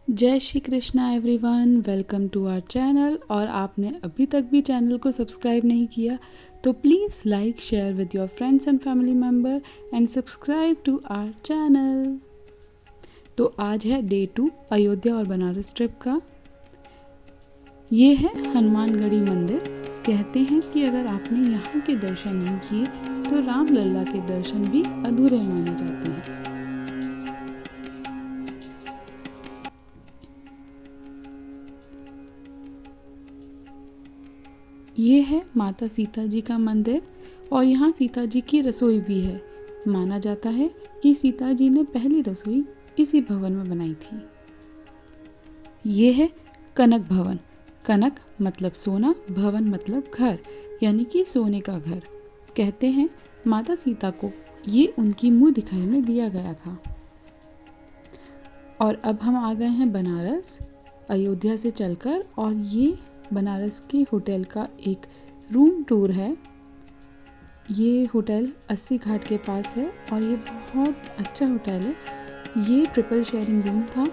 जय Shri Krishna everyone, welcome to our channel. और आपने अभी तक भी चैनल को सब्सक्राइब नहीं किया तो please like share with your friends and family member and subscribe to our channel. तो आज है डे 2 अयोध्या और बनारस ट्रिप का। ये है हनुमानगढ़ी मंदिर। कहते हैं कि अगर आपने यहाँ के दर्शन नहीं किए तो रामलला के दर्शन भी अधूरे माने जाते हैं। ये है माता सीता जी का मंदिर और यहाँ सीता जी की रसोई भी है। माना जाता है कि सीता जी ने पहली रसोई इसी भवन में बनाई थी। ये है कनक भवन। कनक मतलब सोना, भवन मतलब घर, यानी कि सोने का घर। कहते हैं माता सीता को ये उनकी मुंह दिखाई में दिया गया था। और अब हम आ गए हैं बनारस, अयोध्या से चलकर, और ये बनारस के होटल का एक रूम टूर है। ये होटल 80 घाट के पास है और ये बहुत अच्छा होटल है। ये ट्रिपल शेयरिंग रूम था।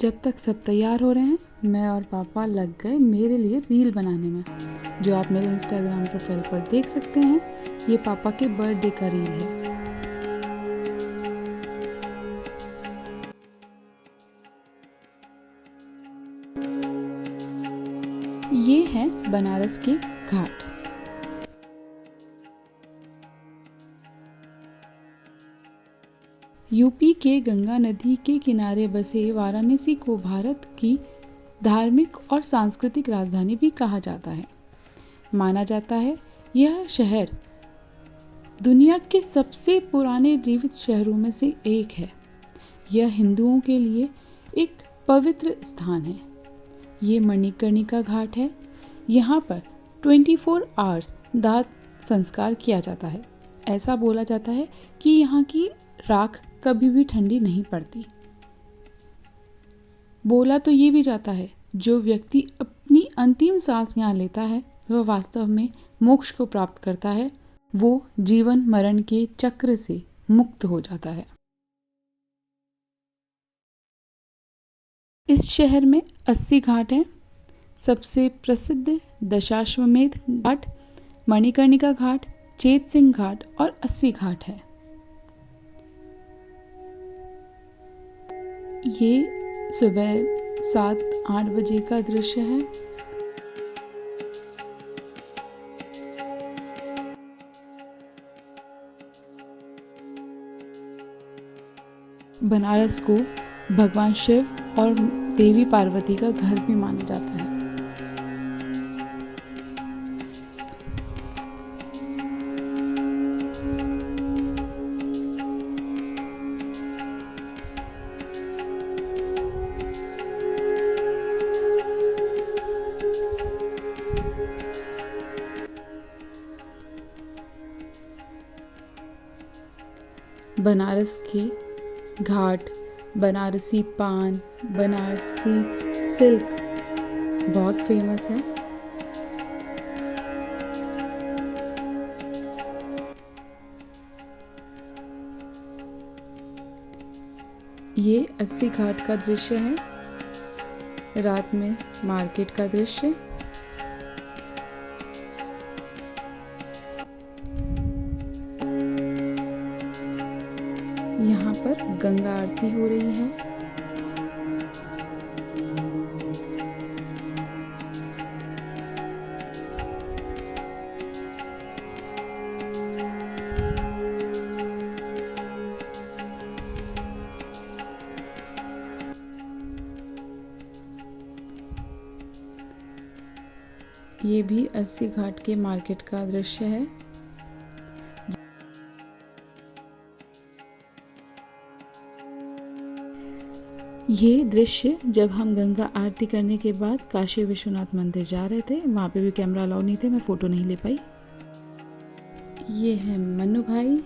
जब तक सब तैयार हो रहे हैं, मैं और पापा लग गए मेरे लिए रील बनाने में, जो आप मेरे इंस्टाग्राम प्रोफाइल पर देख सकते हैं। ये पापा के बर्थडे का रील है। ये है बनारस के घाट। यूपी के गंगा नदी के किनारे बसे वाराणसी को भारत की धार्मिक और सांस्कृतिक राजधानी भी कहा जाता है। माना जाता है यह शहर दुनिया के सबसे पुराने जीवित शहरों में से एक है। यह हिंदुओं के लिए एक पवित्र स्थान है। ये मणिकर्णिका घाट है। यहाँ पर 24 आवर्स दाह संस्कार किया जाता है। ऐसा बोला जाता है कि यहाँ की राख कभी भी ठंडी नहीं पड़ती। बोला तो ये भी जाता है जो व्यक्ति अपनी अंतिम सांस यहाँ लेता है वह वास्तव में मोक्ष को प्राप्त करता है। वो जीवन मरण के चक्र से मुक्त हो जाता है। इस शहर में 80 घाट हैं। सबसे प्रसिद्ध दशाश्वमेध घाट, मणिकर्णिका घाट, चेत सिंह घाट और 80 घाट है। ये सुबह 7-8 बजे का दृश्य है। बनारस को भगवान शिव और देवी पार्वती का घर भी माना जाता है। बनारस के घाट, बनारसी पान, बनारसी सिल्क बहुत फेमस है। ये 80 घाट का दृश्य है। रात में मार्केट का दृश्य। यहाँ पर गंगा आरती हो रही है। ये भी 80 घाट के मार्केट का दृश्य है। ये दृश्य जब हम गंगा आरती करने के बाद काशी विश्वनाथ मंदिर जा रहे थे, वहाँ पे भी कैमरा अलाउ नहीं थे, मैं फ़ोटो नहीं ले पाई। ये है मन्नू भाई,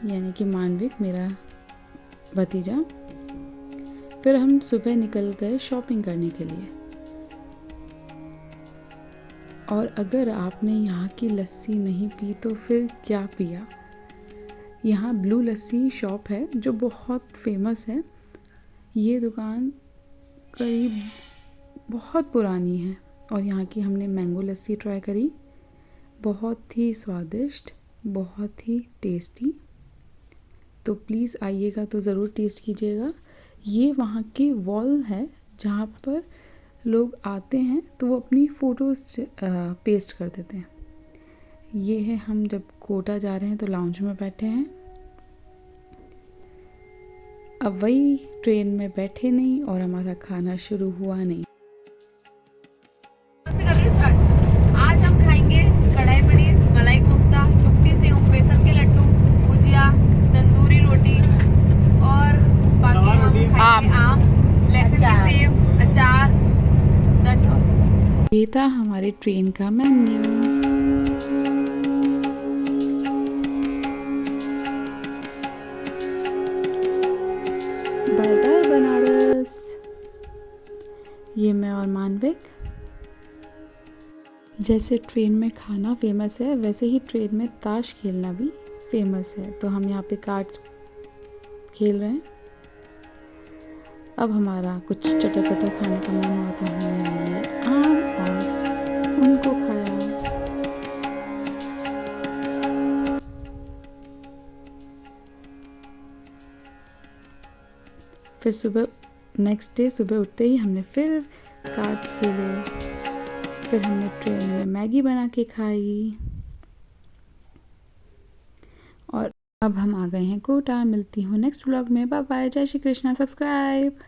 यानी कि मानविक, मेरा भतीजा। फिर हम सुबह निकल गए शॉपिंग करने के लिए। और अगर आपने यहाँ की लस्सी नहीं पी तो फिर क्या पिया। यहाँ ब्लू लस्सी शॉप है जो बहुत फेमस है। ये दुकान करीब बहुत पुरानी है और यहाँ की हमने मैंगो लस्सी ट्राई करी, बहुत ही स्वादिष्ट, बहुत ही टेस्टी। तो प्लीज़ आइएगा तो ज़रूर टेस्ट कीजिएगा। ये वहाँ की वॉल है जहाँ पर लोग आते हैं तो वो अपनी फ़ोटोज़ पेस्ट कर देते हैं। ये है हम जब कोटा जा रहे हैं तो लाउंज में बैठे हैं। अब वही ट्रेन में बैठे नहीं और हमारा खाना शुरू हुआ नहीं। आज हम खाएंगे कढ़ाई पनीर, मलाई कोफ्ता, टुकड़ी सेव, बेसन के लड्डू, भुजिया, तंदूरी रोटी और बाकी हम खाएंगे आम, लहसुन के सेव, अचार। That's all. ये था हमारे ट्रेन का मेन्यू। Bye bye Banaras. ये मैं और मानविक। जैसे ट्रेन में खाना फेमस है वैसे ही ट्रेन में ताश खेलना भी फेमस है। तो हम यहाँ पे कार्ड्स खेल रहे हैं। अब हमारा कुछ चटर-पटर खाने का मन हुआ तो हमने ये आम और उनको खाया। फिर सुबह नेक्स्ट डे सुबह उठते ही हमने फिर कार्ड्स खेले। फिर हमने ट्रेन में मैगी बना के खाई और अब हम आ गए हैं कोटा। मिलती हूँ नेक्स्ट व्लॉग में। Bye bye. जय श्री कृष्णा। सब्सक्राइब।